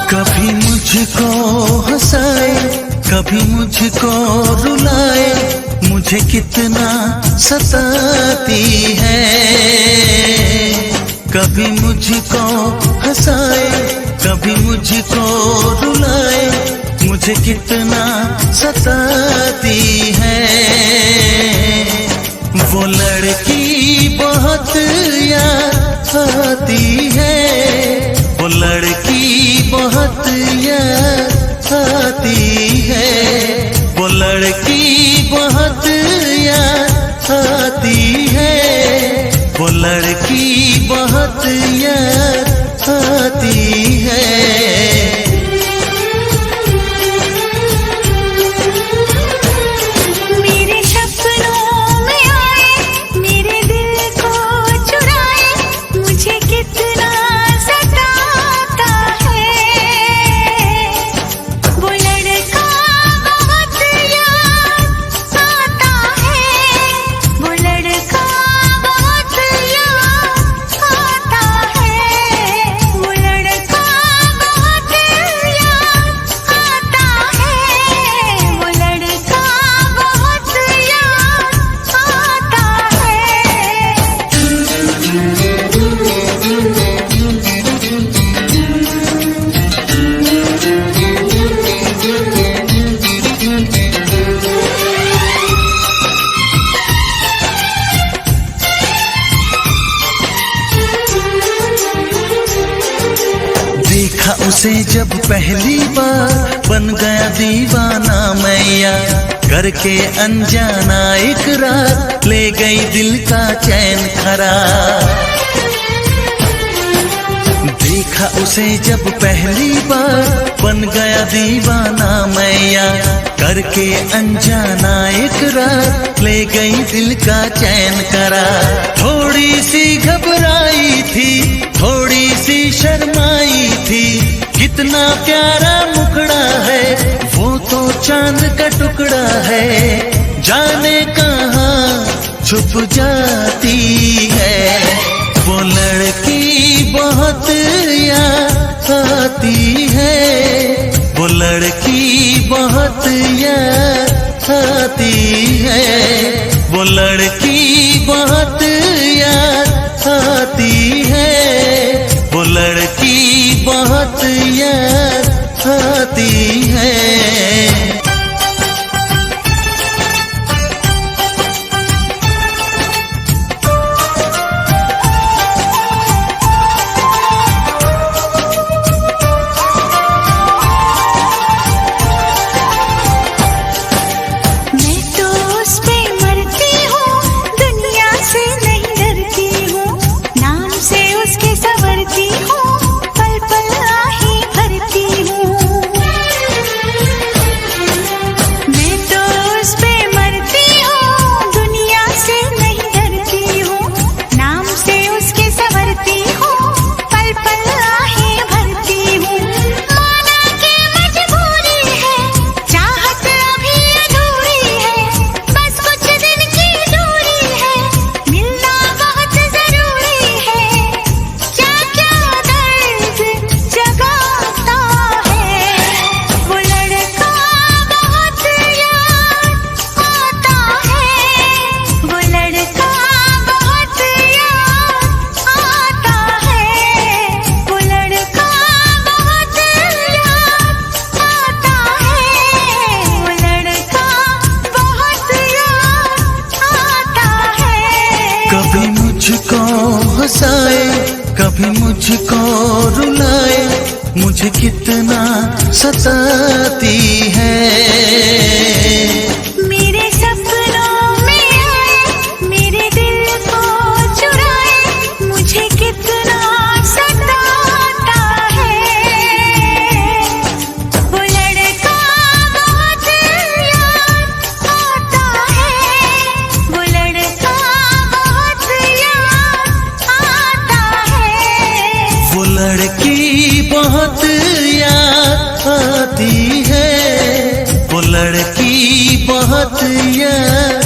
कभी मुझको हंसाए, कभी मुझको रुलाए, मुझे कितना सताती है। कभी मुझको हंसाए, कभी मुझको रुलाए, मुझे कितना सताती है। वो लड़की बहुत याद आती है, वो लड़की बहुत याद आती है, वो लड़की बहुत याद आती है, वो लड़की बहुत याद आती है। देखा उसे जब पहली बार, बन गया दीवाना मैया, करके अनजाना इकरार, ले गई दिल का चैन करार। देखा उसे जब पहली बार, बन गया दीवाना मैया, करके अनजाना इकरार, ले गई दिल का चैन करार। थोड़ी सी घबराई थी, थोड़ी सी शर्माई थी, कितना प्यारा मुखड़ा है, वो तो चांद का टुकड़ा है, जाने कहाँ छुप जाती है। वो लड़की बहुत याद आती है, वो लड़की बहुत याद आती है, वो लड़की बहुत याद आती है, वो लड़की बहुत याद आती है। कभी मुझको हंसाए, कभी मुझको रुलाए, मुझे कितना सताती है। मेरे सपनों में आए, मेरे दिल को चुराए, मुझे कितना सताता है। वो लड़का बहुत याद आता है, वो लड़का बहुत याद आता है। वो लड़की बहुत याद आती है, वो लड़की बहुत याद